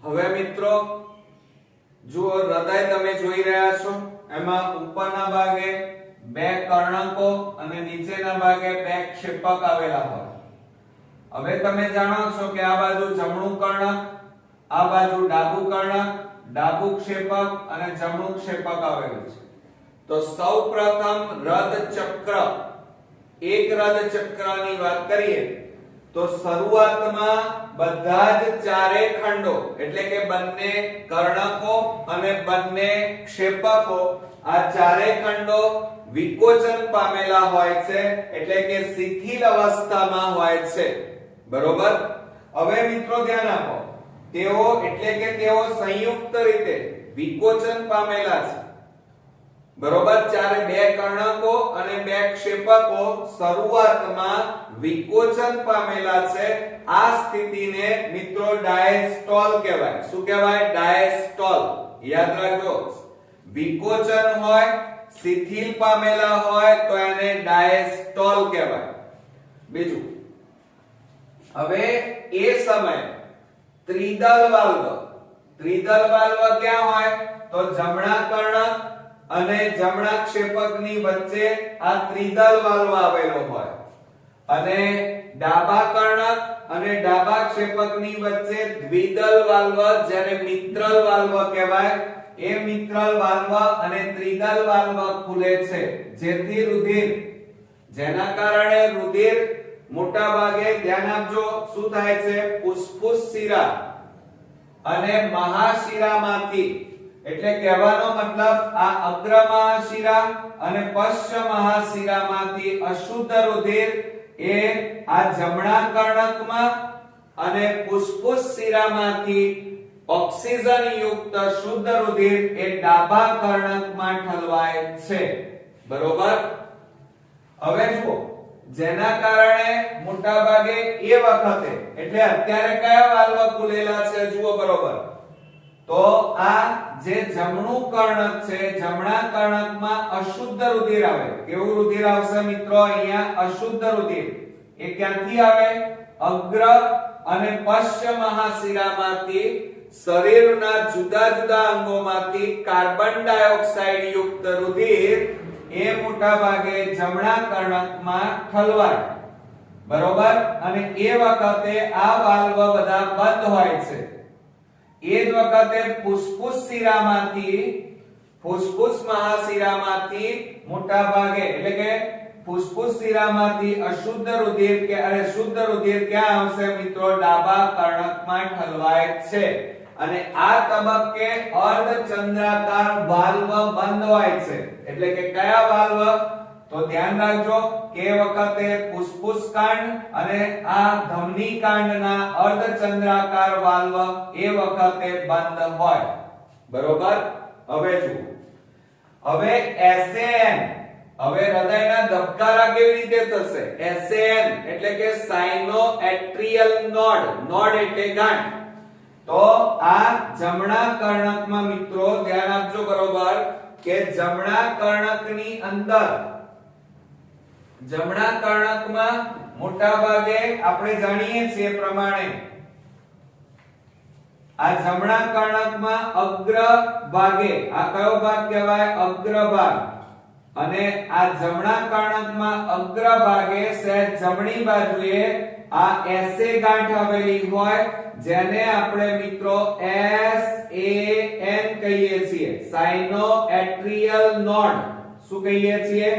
હવે મિત્રો જુઓ હૃદય તમે જોઈ રહ્યા છો, એમાં ઉપરના ભાગે બે કર્ણકો અને નીચેના ભાગે બે ક્ષેપક આવેલા હોય. હવે તમે જાણો છો કે આ બાજુ જમણું કર્ણક, આ બાજુ ડાબું કર્ણક, ડાબું ક્ષેપક અને જમણું ક્ષેપક આવેલું છે. તો સૌપ્રથમ રદ ચક્ર, એક રદ ચક્રની વાત કરીએ તો શરૂઆતમાં બધા જ ચારે ખંડો એટલે કે બંને કર્ણકો અને બંને ક્ષેપકો આ ચારે ખંડો વિકોચન પામેલા હોય છે, એટલે કે શિથિલ અવસ્થામાં હોય છે. બરોબર. હવે મિત્રો ધ્યાન આપો, તેઓ એટલે કે તેઓ સંયુક્ત રીતે વિકોચન પામેલા છે. બરોબર. ચારે બે કર્ણકો અને બે ક્ષેપકો શરૂઆતમાં વિકોચન પામેલા છે. આ સ્થિતિને મિત્રો ડાયસ્ટોલ કહેવાય. શું કહેવાય? ડાયસ્ટોલ. યાદ રાખજો, વિકોચન હોય, શિથિલ પામેલા હોય તો એને ડાયસ્ટોલ કહેવાય. બીજું, હવે એ સમય ત્રિદલ વાલ્વ, ત્રિદલ વાલ્વ ક્યાં હોય? તો જમણા કર્ણક અને જમણા ક્ષેપકની વચ્ચે આ ત્રિદલ વાલ્વ આવેલો હોય, અને ડાબા કર્ણક અને ડાબા ક્ષેપકની વચ્ચે દ્વિદલ વાલ્વ જેને મિત્રલ વાલ્વ કહેવાય, એ મિત્રલ વાલ્વ અને ત્રિદલ વાલ્વ ખુલે છે, જેથી રુધિર, જેના કારણે રુધિર મોટા ભાગે ધ્યાન આપજો શું થાય છે? ફુસ્ફુસ શિરા અને મહાશિરામાંથી, એટલે કહેવાનો મતલબ આ અગ્ર મહાશિરા અને પશ્ચ મહાશિરામાંથી અશુદ્ધ રુધિર એ આ જમણા કર્ણકમાં અને ફુસ્ફુસ શિરામાંથી ઓક્સિજન યુક્ત શુદ્ધ રુધિર એ ડાબા કર્ણકમાં ઠલવાય છે. બરોબર. હવે જુઓ, જેના કારણે મોટા ભાગે એ વખતે એટલે અત્યારે કયા વાલ્વ ખુલેલા છે જુઓ. બરોબર. તો આ જે જમણું કર્ણક છે, જમણા કર્ણકમાં અશુદ્ધ રુધિર આવે. કેવું રુધિર આવશે મિત્રો? અહીંયા અશુદ્ધ રુધિર. એ ક્યાંથી આવે? અગ્ર અને પશ્ચ મહાશિરામાંથી, શરીરના જુદા જુદા અંગોમાંથી કાર્બન ડાયોક્સાઇડ યુક્ત રુધિર એ મોટા ભાગે જમણા કર્ણકમાં ઠલવાય. બરોબર. અને એ વખતે આ વાલ્વ બધા બંધ હોય છે. એ જ વખતે ફુસ્ફુસ શિરામાંથી, ફુસ્ફુસ મહાશિરામાંથી મોટા ભાગે એટલે કે ફુસ્ફુસ શિરામાંથી અશુદ્ધ રુધિર કે અરે શુદ્ધ રુધિર ક્યાં આવશે મિત્રો? ડાબા કર્ણકમાં ઠલવાય છે. અને આ તબક્કે અર્ધચંદ્રાકાર વાલ્વ બંધ હોય છે. એટલે કે કયા વાલ્વ? તો ધ્યાન રાખજો કે વખતે ફુસ્ફુસ કાંડ અને આ ધમની કાંડના અર્ધચંદ્રાકાર વાલ્વ એ વખતે બંધ હોય. બરોબર. હવે જુઓ, હવે SAN, હવે હૃદયના ધબકારા કેવી રીતે થશે? SAN એટલે કે સાઇનો એટ્રિયલ નોડ, નોડ એટલે ગાંઠ. તો આ જમણા કર્ણકમાં મિત્રો ધ્યાન આપજો. બરોબર. કે જમણા કર્ણકની અંદર, જમણા કર્ણકમાં મોટા ભાગે આપણે જાણીએ છીએ પ્રમાણે આ જમણા કર્ણકમાં અગ્ર ભાગે, આ કયો ભાગ કહેવાય? અગ્ર ભાગ. અને આ જમણા કર્ણકમાં અગ્ર ભાગે સહેજ જમણી બાજુએ આ SA ગાંઠ આવેલી હોય, જેને આપણે મિત્રો SAN કહીએ છીએ, સાઇનો એટ્રિયલ નોડ. શું કહીએ છીએ?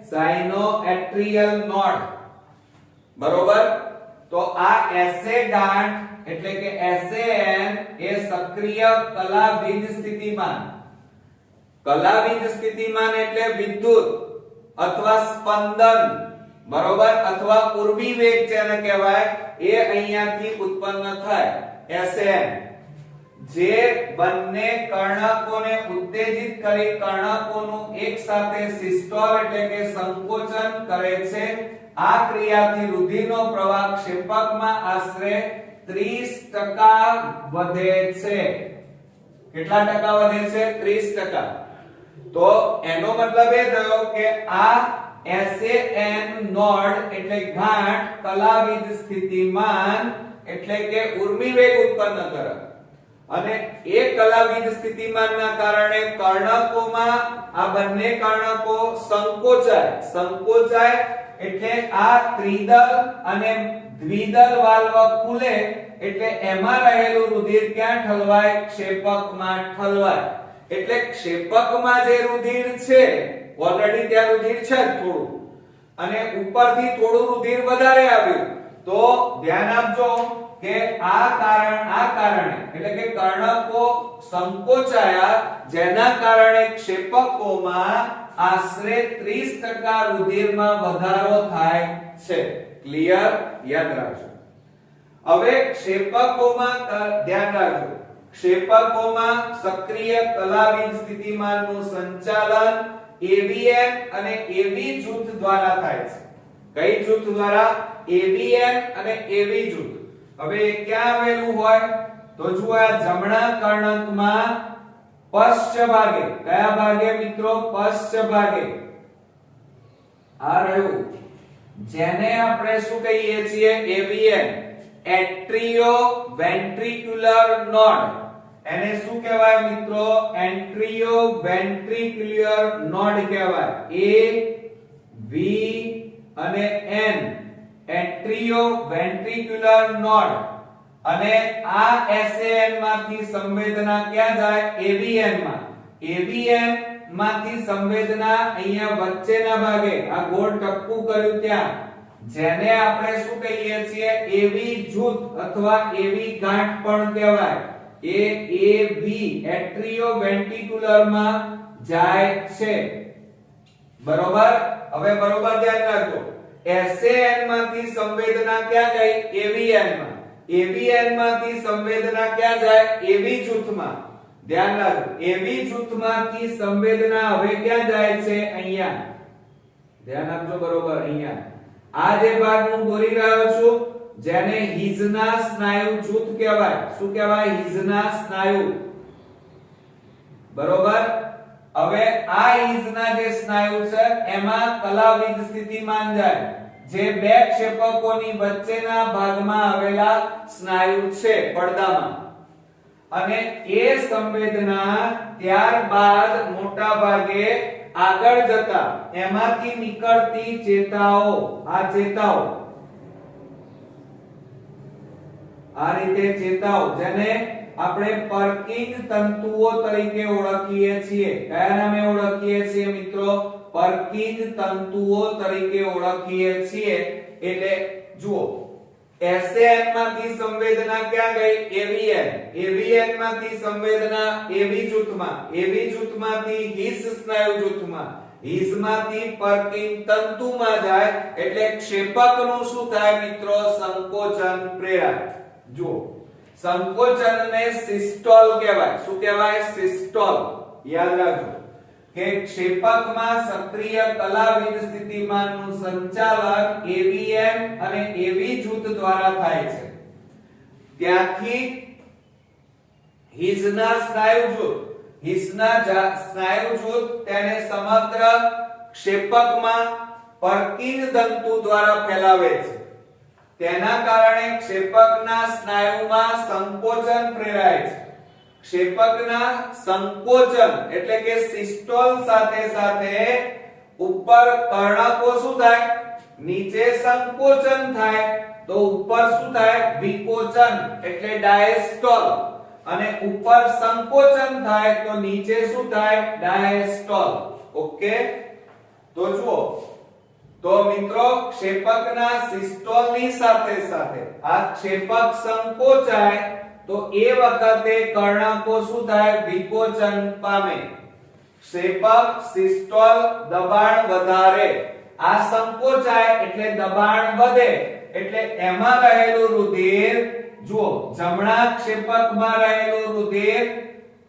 સાઇનો એટ્રિયલ નોડ. બરોબર. તો આ SA ગાંઠ એટલે કે SAN એ સક્રિય કલાબીજ સ્થિતિમાન, કલાબીજ સ્થિતિમાન એટલે વિદ્યુત અથવા સ્પંદન, બરોબર, અથવા ઉર્મી વેગ જેને કહેવાય, એ અહીંયાથી ઉત્પન્ન થાય SAN, જે બંને કર્ણકોને ઉત્તેજિત કરી કર્ણકોનું એક સાથે સિસ્ટોલ એટલે કે સંકોચન કરે છે. આ ક્રિયાથી રુધિરનો પ્રવાહ ક્ષેપકમાં આશરે 30% વધે છે. કેટલા ટકા વધે છે? 30%. તો એનો મતલબ એ થયો કે આ SAN નોડ એટલે ગાંઠ કલાબીજ સ્થિતિમાન એટલે કે ઉર્મી વેગ ઉત્પન્ન કરે. અને એ કલાવીજ સ્થિતિમાનના કારણે કર્ણકોમાં આ બંને કર્ણકો સંકોચાય એટલે આ ત્રિદલ અને દ્વિદલ વાલ્વ ખુલે એટલે એમાં રહેલું રુધિર ક્યાં ઠલવાય? ક્ષેપકમાં ઠલવાય. એટલે ક્ષેપકમાં જે રુધિર છે ઓલરેડી ત્યાં રુધિર છે જ થોડું અને ઉપરથી થોડું રુધિર વધારે આવ્યું તો ધ્યાન આપજો કે આ કારણે એટલે કે કર્ણકો સંકોચાયા જેના કારણે ક્ષેપકોમાં આશરે 30% રુધિરમાં વધારો થાય છે. ક્લિયર? યાદ રાખજો. હવે ક્ષેપકોમાં ધ્યાન રાખજો, ક્ષેપકોમાં સક્રિય કલાવીજ સ્થિતિમાનનું સંચાલન AVN અને AV જૂથ દ્વારા થાય છે. કઈ જૂથ દ્વારા? AVN અને AV જૂથ. હવે ક્યાં આવેલું હોય? તો જુઓ આ જમણા કર્ણકમાં પશ્ચ ભાગે. કયા ભાગે મિત્રો? પશ્ચ ભાગે. આ રહ્યું જેને આપણે શું કહીએ છીએ? AVN, atrioventricular node. એને શું કહેવાય મિત્રો? એટ્રિયો વેન્ટ્રિક્યુલર નોડ કહેવાય. A V અને N, એટ્રિયો વેન્ટ્રિક્યુલર નોડ. અને આ SAN માંથી સંવેદના ક્યાં જાય? AVN માં. AVN માંથી સંવેદના અહીંયા વચ્ચેના ભાગે આ ગોળ ટપકું કર્યું ત્યાં જેને આપણે શું કહીએ છીએ? AV જૂથ અથવા AV ગાંઠ પણ કહેવાય. એ AV એટ્રિયો વેન્ટ્રિક્યુલર માં જાય છે. બરોબર? હવે બરોબર ધ્યાન રાખજો. SAN માંથી સંવેદના ક્યાં ગઈ? AVN માં. AVN માંથી સંવેદના ક્યાં જાય? AV જૂથમાં. ધ્યાન રાખજો, AV જૂથમાંથી સંવેદના હવે ક્યાં જાય છે? અહીંયા. ધ્યાન આપજો બરોબર. અહીંયા આ જે ભાગ હું દોરી રહ્યો છું જેને હિઝના સ્નાયુ જૂથ કહેવાય. શું કહેવાય? હિઝના સ્નાયુ. બરોબર? હવે આ હિઝના જે સ્નાયુ છે એમાં કલાવીજ સ્થિતિમાન જાય જે બે ક્ષેપકોની વચ્ચેના ભાગમાં આવેલા સ્નાયુ છે પડદામાં. અને એ સંવેદના ત્યારબાદ મોટા ભાગે આગળ જતા એમાંથી નીકળતી ચેતાઓ, આ ચેતાઓ આ રીતે ચેતાઓ જેને આપણે પર્કિંગ તંતુઓ તરીકે ઓળખીએ છીએ. કયા નામે ઓળખીએ છીએ મિત્રો? પર્કિંગ તંતુઓ તરીકે ઓળખીએ છીએ. એટલે જુઓ SAN માંથી સંવેદના ક્યાં ગઈ? AVN. AVN માંથી સંવેદના AV જૂથમાં. AV જૂથમાંથી હિસ સ્નાયુ જૂથમાં. હિસ માંથી પર્કિંગ તંતુમાં જાય એટલે ક્ષેપકનું શું થાય મિત્રો? સંકોચન પ્રેરાય. જુઓ સંકોચનને સિસ્ટોલ કહેવાય. શું કહેવાય? સિસ્ટોલ. યાદ રાખજો કે ક્ષેપકમાં સક્રિય કલાવીજ સ્થિતિમાનનું સંચાલન AVN અને AV જૂથ દ્વારા થાય છે. ત્યાંથી હિઝના સ્નાયુ જૂથ તેને સમગ્ર ક્ષેપકમાં પર્કિંગ તંતુ દ્વારા ફેલાવે છે. તેના કારણે ક્ષેપકના સ્નાયુમાં સંકોચન પ્રેરાય છે. ક્ષેપકના સંકોચન એટલે કે સિસ્ટોલ સાથે સાથે ઉપર કર્ણકો શું થાય? નીચે સંકોચન થાય તો ઉપર શું થાય? વિકોચન એટલે ડાયસ્ટોલ. અને ઉપર સંકોચન થાય તો નીચે શું થાય? ડાયસ્ટોલ. ઓકે? તો જુઓ તો મિત્રો ક્ષેપકના સિસ્ટોલની સાથે સાથે આ ક્ષેપક સંકોચાય તો એ વખતે કર્ણકો શું થાય? વિકોચન પામે. ક્ષેપક સિસ્ટોલ દબાણ વધારે. આ સંકોચાય એટલે દબાણ વધે એટલે એમાં રહેલું રુધિર જુઓ જમણા ક્ષેપકમાં રહેલું રુધિર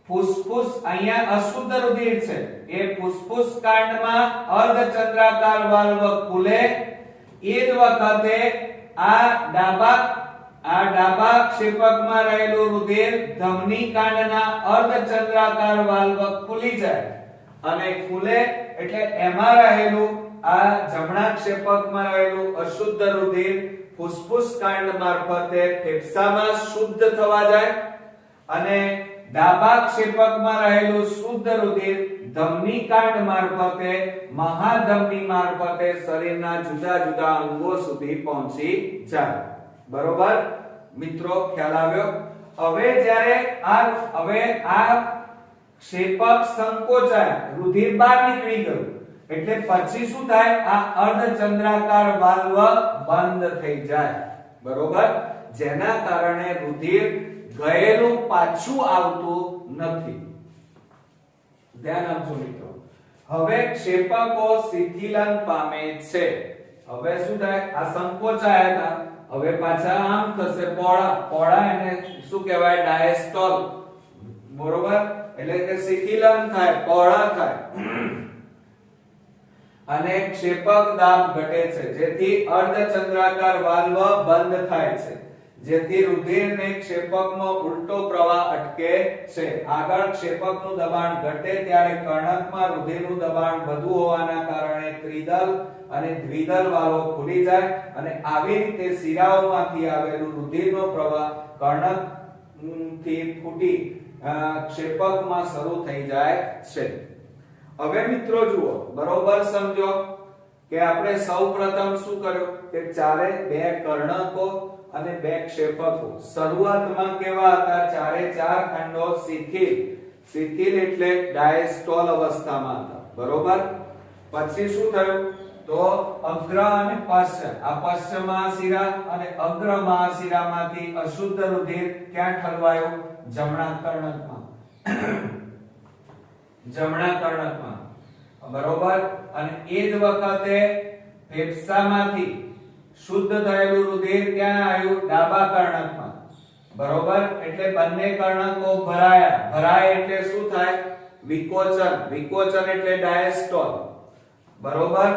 ફુસ્ફુસ અહીંયા અશુદ્ધ રુધિર છે એ ફુસ્ફુસ કાંડમાં અર્ધચંદ્રાકાર વાલ્વ ખુલે. એ જ વખતે આ ડાબા ક્ષેપકમાં રહેલું રુધિર ધમની કાંડના અર્ધચંદ્રાકાર વાલ્વ ખુલી જાય અને ખુલે એટલે એમાં રહેલું આ જમણા ક્ષેપકમાં રહેલું અશુદ્ધ રુધિર ફુસ્ફુસ કાંડ મારફતે ફેફસામાં શુદ્ધ થવા જાય અને ડાબા ક્ષેપકમાં રહેલું શુદ્ધ રુધિર ધમની કાંડ મારફતે મહાધમની મારફતે શરીરના જુદા જુદા અંગો સુધી પહોંચી જાય. બરોબર મિત્રો, ખ્યાલ આવ્યો? હવે જ્યારે આ ક્ષેપક સંકોચાય, રુધિર બહાર નીકળી ગયું, એટલે પછી શું થાય? આ અર્ધચંદ્રાકાર વાલ્વ બંધ થઈ જાય. બરોબર, જેના કારણે રુધિર ગયેલું પાછું આવતું નથી. ધ્યાન આપજો મિત્રો. હવે ક્ષેપકો શિથિલન પામે છે. હવે શું થાય? આ સંકોચાયા હતા, હવે પાછા આમ થશે, પોળા એને શું કહેવાય? ડાયસ્ટોલ. બરોબર, એટલે કે શિથિલન થાય, પોળા થાય અને ક્ષેપક દાબ ઘટે છે, જેથી અર્ધચંદ્રાકાર વાલ્વ બંધ થાય છે, જેથી રુધિરને ક્ષેપકનો ઉલટો પ્રવાહ અટકે છે. આગળ ક્ષેપકનું દબાણ ઘટે ત્યારે કર્ણકમાં રુધિરનું દબાણ વધુ હોવાના કારણે ત્રિદલ અને દ્વિદલ વાલ્વ ખુલી જાય અને આવી રીતે શિરાઓમાંથી આવેલું રુધિરનો પ્રવાહ કર્ણકથી ફૂટી ક્ષેપકમાં શરૂ થઈ જાય છે. હવે મિત્રો જુઓ, બરોબર સમજો કે આપણે સૌપ્રથમ શું કર્યું કે ચારે બે કર્ણકો અને બે ક્ષેપકો શરૂઆતમાં કેવા હતા? ચારે ચાર ખંડો શિથિલ એટલે ડાયસ્ટોલ અવસ્થામાં હતા. બરોબર, પછી શું થયું? તો અગ્ર અને પશ્ચ, આ પશ્ચ મહાશિરા અને અગ્ર મહાશિરામાંથી અશુદ્ધ રુધિર ક્યાં ઠલવાયું? જમણા કર્ણકમાં. બરોબર, અને એ જ વખતે ફેફસામાંથી શુદ્ધ થયેલું રુધિર ક્યાં આવ્યું? ડાબા કર્ણકમાં. બરોબર, એટલે બંને કર્ણકો ભરાય એટલે શું થાય? વિકોચન એટલે ડાયસ્ટોલ. બરોબર,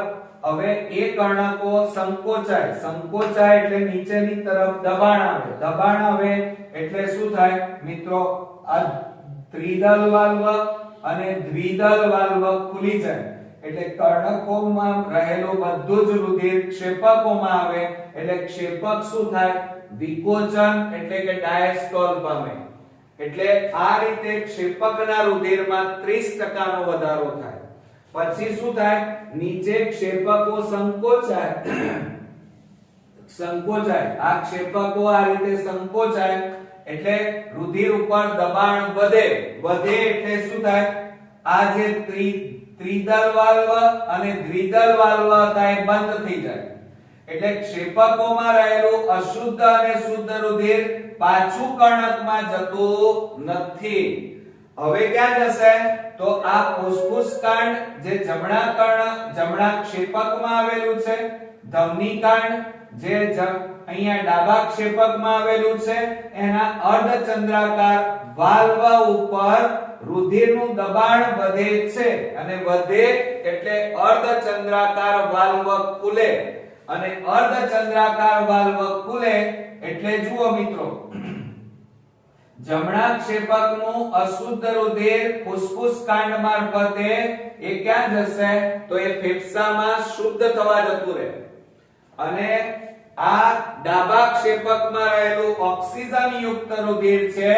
હવે એ કર્ણકો સંકોચાય એટલે નીચેની તરફ દબાણ આવે એટલે શું થાય મિત્રો? આ ત્રિદલ વાલ્વ અને દ્વિદલ વાલ્વ ખુલી જાય એટલે કર્ણકોમાં રહેલું બધું જ રુધિર ક્ષેપકોમાં આવે એટલે ક્ષેપક શું થાય? વિકોચન એટલે કે ડાયસ્ટોલ પામે. એટલે આ રીતે ક્ષેપકના રુધિરમાં 30% નો વધારો થાય. પછી શું થાય? નીચે ક્ષેપકો સંકોચાય, આ ક્ષેપકો આ રીતે સંકોચાય એટલે રુધિર ઉપર દબાણ વધે એટલે શું થાય? આ જે ત્રિદલ વાલ્વ અને દ્વિદલ વાલ્વ હતા એ બંધ થઈ જાય એટલે ક્ષેપકોમાં રહેલું અશુદ્ધ અને શુદ્ધ રુધિર પાછું કર્ણકમાં જતું નથી. હવે ક્યાં જશે? તો આ ફુસ્ફુસ કાંડ જે જમણા ક્ષેપકમાં આવેલું છે, ધમની કાંડ જે અહીંયા ડાબા ક્ષેપકમાં આવેલું છે, એના અર્ધચંદ્રાકાર વાલ્વ ઉપર રુધિરનું દબાણ વધે છે અને વધે એટલે અર્ધચંદ્રાકાર વાલ્વ ખુલે અને અર્ધચંદ્રાકાર વાલ્વ ખુલે એટલે જુઓ મિત્રો, જમણા ક્ષેપકનું અશુદ્ધ રુધિર ફુસ્ફુસ કાંડ મારફતે એ ક્યાં જશે? તો એ ફેફસામાં શુદ્ધ થવા જતું રહે અને આ ડાબા ક્ષેપકમાં રહેલું ઓક્સિજન યુક્ત રુધિર છે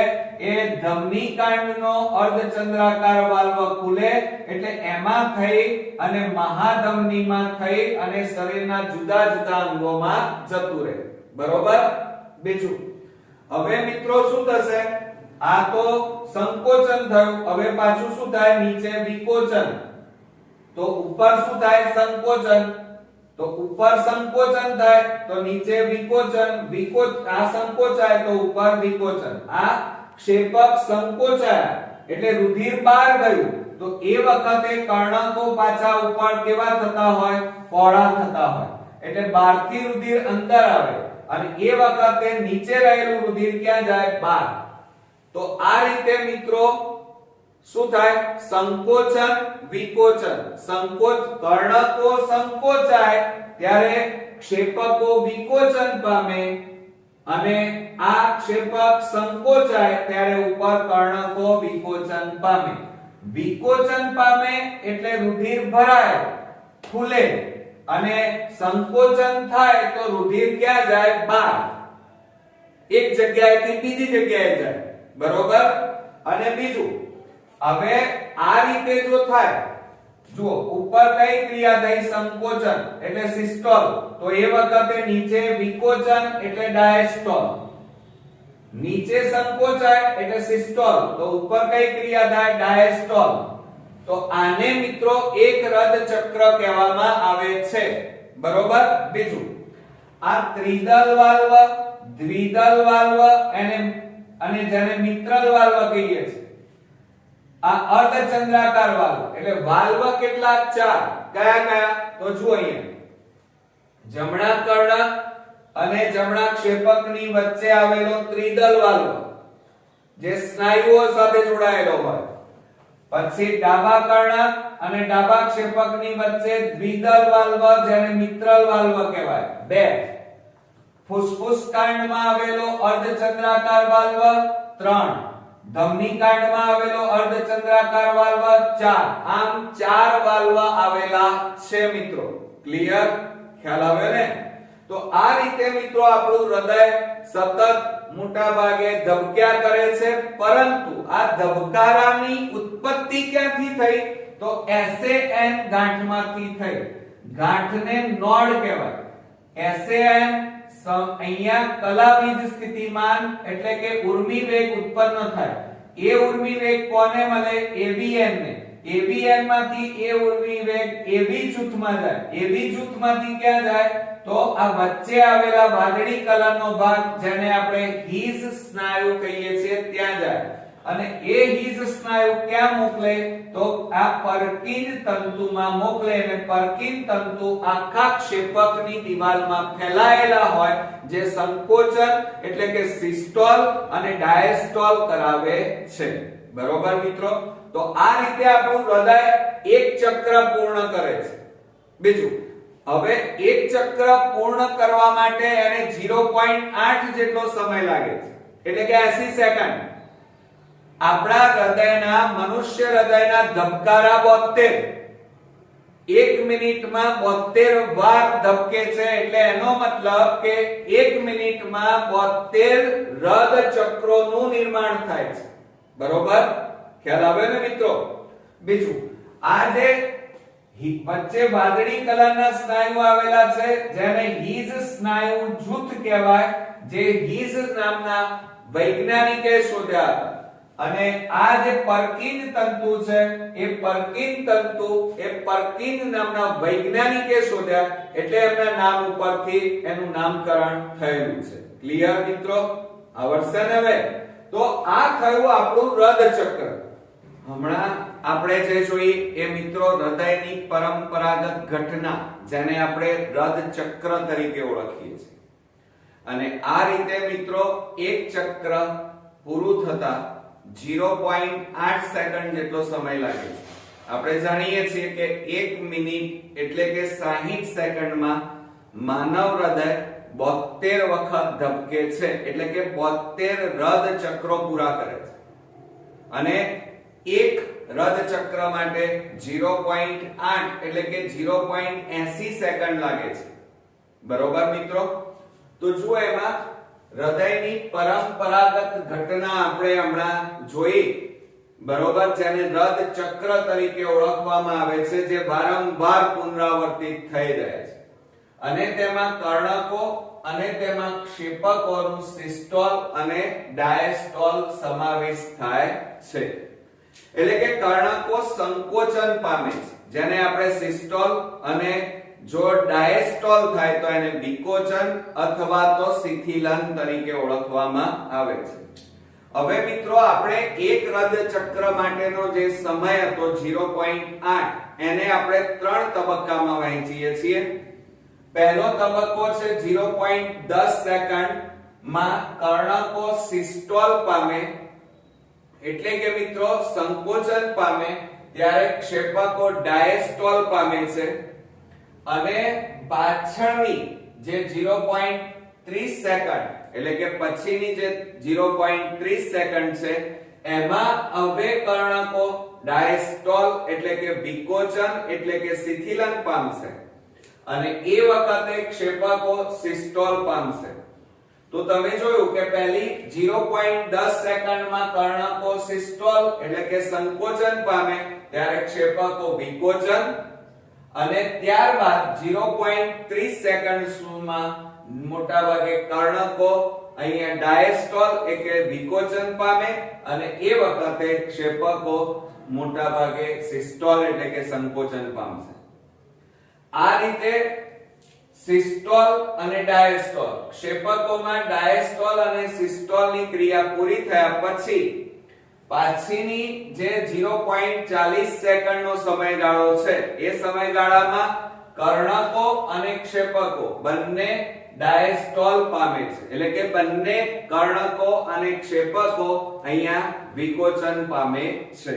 એ ધમની કાંડનો અર્ધચંદ્રાકાર વાલ્વ ખુલે એટલે એમાં થઈ અને મહાધમનીમાં થઈ અને શરીરના જુદા જુદા અંગોમાં જતું રહે. બરોબર, બીજું હવે મિત્રો શું થશે? આ તો સંકોચન થયું, હવે પાછું શું થાય? નીચે વિકોચન. તો ઉપર શું થાય? સંકોચન. તો ઉપર સંકોચન થાય તો નીચે વિકોચન. આ સંકોચાય તો ઉપર વિકોચન. આ ક્ષેપક સંકોચાયા એટલે રુધિર બહાર ગયું તો એ વખતે કર્ણકો પાછા ઉપર કેવા થતા હોય? પોળા થતા હોય એટલે બહારથી રુધિર અંદર આવે અને એ વખતે નીચે રહેલું રુધિર ક્યાં જાય? બહાર. તો આ રીતે મિત્રો શું થાય? સંકોચન વિકોચન. કર્ણકો સંકોચાય ત્યારે ક્ષેપકો વિકોચન પામે અને આ ક્ષેપક સંકોચાય ત્યારે ઉપર કર્ણકો વિકોચન પામે. વિકોચન પામે એટલે રુધિર ભરાય, ખુલે અને સંકોચન થાય તો રુધિર ક્યાં જાય? બહાર. એક જગ્યાએથી બીજી જગ્યાએ જાય. બરોબર. અને બીજું, હવે આ રીતે જો થાય, જુઓ ઉપર કઈ ક્રિયા થઈ? સંકોચન એટલે સિસ્ટોલ, તો એ વખતે નીચે વિકોચન એટલે ડાયસ્ટોલ. નીચે સંકોચાય એટલે સિસ્ટોલ, તો ઉપર કઈ ક્રિયા થાય? ડાયસ્ટોલ. તો આને મિત્રો એક રદ ચક્ર કહેવામાં આવે છે. બરોબર. બીજું, આ ત્રિદલ વાલ્વ, દ્વિદલ વાલ્વ અને જેને મિત્રલ વાલ્વ કહીએ છીએ, આ અર્ધચંદ્રાકાર વાલ્વ એટલે વાલ્વ કેટલા? 4. કયા કયા? તો જુઓ અહીંયા, જમણા કર્ણક અને જમણા ક્ષેપકની વચ્ચે આવેલો ત્રિદલ વાલ્વ જે સ્નાયુઓ સાથે જોડાયેલો હોય. પછી ડાબા કર્ણક અને ડાબા ક્ષેપકની વચ્ચે દ્વિદલ વાલ્વ જેને મિત્રલ વાલ્વ કહેવાય. 2. ફુસ્ફુસ કાંડમાં આવેલો અર્ધચંદ્રાકાર વાલ્વ. 3. ધમની કાંડમાં આવેલો અર્ધચંદ્રાકાર વાલ્વ. 4. આમ 4 વાલ્વ આવેલા છે મિત્રો. ક્લિયર? ખ્યાલ આવે ને? તો આ રીતે મિત્રો આપણું હૃદય સતત મોટા ભાગે ધબક્યા કરે છે, પરંતુ આ ધબકારાની ઉત્પત્તિ ક્યાંથી થઈ? તો SAN ગાંઠમાંથી થઈ. ગાંઠને નોડ કહેવાય. SAN અહીંયા કલાબીજ સ્થિતિમાન એટલે કે ઉર્મી વેગ ઉત્પન્ન થાય. એ ઉર્મી વેગ કોને મળે? ABN ને. ABN માંથી એ ઉર્મી વેગ AB જૂથમાં જાય. AB જૂથમાંથી ક્યાં જાય? તો આ વચ્ચે આવેલા વાદળી કલરનો ભાગ જેને આપણે હીઝ સ્નાયુ કહીએ છીએ ત્યાં જાય. અને એ હીઝ સ્નાયુ ક્યાં મોકલે? તો આ પર્કિન તંતુમાં મોકલે. અને પર્કિન તંતુ આખા ક્ષેપકની દિવાલમાં ફેલાયેલા હોય, જે સંકોચન એટલે કે સિસ્ટોલ અને ડાયસ્ટોલ કરાવે છે. બરોબર મિત્રો? તો આ રીતે આપણું હૃદય એક ચક્ર પૂર્ણ કરે છે. બીજું, હવે એક ચક્ર પૂર્ણ કરવા માટે એને 0.8 જેટલો સમય લાગે છે, એટલે કે 80 સેકન્ડ. આપણા હૃદયના, મનુષ્ય હૃદયના ધબકારા 72, 1 મિનિટમાં 72 વાર ધબકે છે. એટલે એનો મતલબ કે 1 મિનિટમાં 72 હૃદ ચક્રોનું નિર્માણ થાય છે. બરોબર? ખ્યાલ આવે ને મિત્રો? બીજું, આ જે વચ્ચે વાદળી કલરના સ્નાયુ આવેલા છે જેને હીઝ સ્નાયુ જૂથ કહેવાય, જે હીઝ નામના વૈજ્ઞાનિકે શોધ્યા હતા. અને આ જે પર્કિન તંતુ છે એ પર્કિન નામના વૈજ્ઞાનિકે શોધ્યા, એટલે એમના નામ ઉપરથી એનું નામકરણ થયેલું છે. ક્લિયર મિત્રો? આવડશે ને હવે? તો આ થયું આપણું હૃદ ચક્ર. હમણાં આપણે જે જોઈએ એ મિત્રો હૃદયની પરંપરાગત ઘટના, જેને આપણે હૃદ ચક્ર તરીકે ઓળખીએ છીએ. અને આ રીતે મિત્રો એક ચક્ર પૂરું થતા 0.8 સેકન્ડ જેટલો સમય લાગે છે. આપણે જાણીએ છીએ કે 1 મિનિટ એટલે કે 60 સેકન્ડમાં માનવ હૃદય 72 વખત ધબકે છે, એટલે કે 72 હૃદ ચક્રો પૂરા કરે છે. અને એક હૃદ ચક્ર માટે 0.8 એટલે કે 0.80 સેકન્ડ લાગે છે. બરોબર મિત્રો? તો જુઓ, એમાં હૃદયની પરંપરાગત ઘટના આપણે હમણાં જોઈ. બરોબર? જેને હૃદ ચક્ર તરીકે ઓળખવામાં આવે છે, જે વારંવાર પુનરાવર્તિત થઈ રહ્યા છે. અને તેમાં કર્ણકો અને તેમાં ક્ષેપકોનું સિસ્ટોલ અને ડાયસ્ટોલ સમાવેશ થાય છે. એટલે કે કર્ણકો સંકોચન પામે છે, જેને આપણે સિસ્ટોલ, અને જો ડાયસ્ટોલ થાય તો એને વિકોચન અથવા તો શિથિલન તરીકે ઓળખવામાં આવે છે. હવે મિત્રો આપણે એક હૃદ ચક્ર માટેનો જે સમય હતો 0.8, એને આપણે 3 તબક્કામાં વહેંચીએ છીએ. પહેલો તબક્કો છે 0.10 સેકન્ડ માં કર્ણકો સિસ્ટોલ પામે, એટલે કે મિત્રો સંકોચન પામે, ત્યારે ક્ષેપકો ડાયસ્ટોલ પામે છે. અને પાછળની જે 0.30 સેકન્ડ એટલે કે પછીની જે 0.30 સેકન્ડ છે એમાં હવે કર્ણકો ડાયસ્ટોલ એટલે કે વિકોચન એટલે કે શિથિલન પામશે, અને એ વખતે ક્ષેપકો સિસ્ટોલ પામશે. તો તમે જોયું કે પહેલી 0.10 સેકન્ડમાં કર્ણકો સિસ્ટોલ એટલે કે સંકોચન પામે ત્યારે ક્ષેપકો વિકોચન, અને ત્યારબાદ 0.30 સેકન્ડમાં મોટા ભાગે કર્ણકો અહીંયા ડાયસ્ટોલ એટલે કે વિકોચન પામે અને એ વખતે ક્ષેપકો મોટા ભાગે સિસ્ટોલ એટલે કે સંકોચન પામશે. આ રીતે સિસ્ટોલ અને ડાયસ્ટોલ ક્ષેપકોમાં ડાયસ્ટોલ અને સિસ્ટોલની ક્રિયા પૂરી થયા પછી પાછળની જે 0.40 સેકન્ડનો સમયગાળો છે એ સમયગાળામાં કર્ણકો અને ક્ષેપકો બંને ડાયસ્ટોલ પામે છે એટલે કે બંને કર્ણકો અને ક્ષેપકો અહીંયા વિકોચન પામે છે.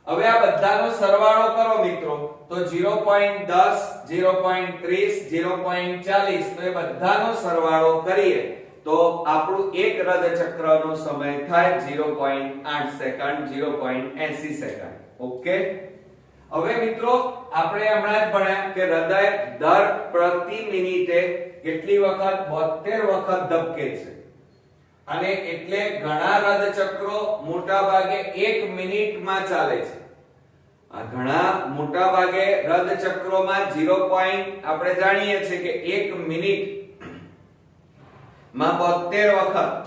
હવે આ બધાનો સરવાળો કરો મિત્રો તો 0.10 0.30 0.40 તો એ બધાનો સરવાળો કરીએ તો આપણું એક રદ ચક્રનો સમય થાય 0.8 સેકન્ડ 0.80 સેકન્ડ. ઓકે, હવે મિત્રો આપણે હમણાં જ ભણ્યા કે હૃદય દર પ્રતિ મિનિટે કેટલી વખત 72 વખત ધબકે છે અને એટલે ઘણા હૃદ ચક્રો મોટા ભાગે 1 મિનિટમાં ચાલે છે. આ ઘણા મોટા ભાગે હૃદ ચક્રોમાં 0. આપણે જાણીએ છીએ કે 1 મિનિટ માં 72 વખત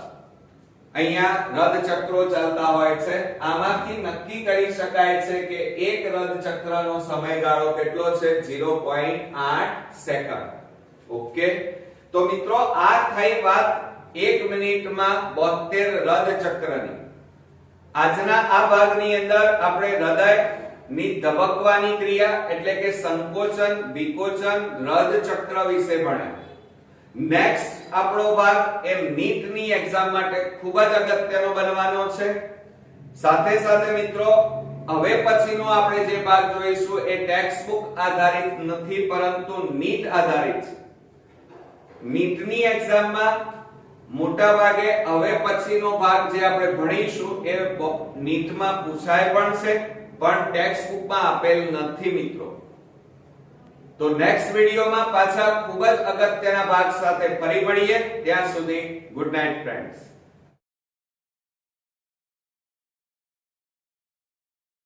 અહીંયા હૃદ ચક્રો ચાલતા હોય છે. આમાંથી નક્કી કરી શકાય છે કે એક હૃદ ચક્રનો સમયગાળો કેટલો છે 0.8 સેકન્ડ. ઓકે, તો મિત્રો આ થઈ વાત 1 મિનિટમાં 72 હૃદ ચક્રની. આજના આ ભાગની અંદર આપણે હૃદય ની ધબકવાની ક્રિયા એટલે કે સંકોચન વિકોચન હૃદ ચક્ર વિશે ભણ્યા. નેક્સ્ટ આપણો ભાગ એ નીટની એક્ઝામ માટે ખૂબ જ અગત્યનો બનવાનો છે. સાથે સાથે મિત્રો હવે પછીનો આપણે જે ભાગ જોઈશું એ ટેક્સ્ટ બુક આધારિત નથી પરંતુ નીટ આધારિત છે. નીટની એક્ઝામમાં મોટા ભાગે હવે પછીનો ભાગ જે આપણે ભણીશું એ નીટમાં પૂછાય પણ છે પણ ટેક્સ્ટ બુકમાં આપેલ નથી મિત્રો. તો નેક્સ્ટ વિડિયોમાં પાછા ખૂબ જ અગત્યના ભાગ સાથે ફરી મળીએ. ત્યાં સુધી ગુડ નાઇટ ફ્રેન્ડ્સ.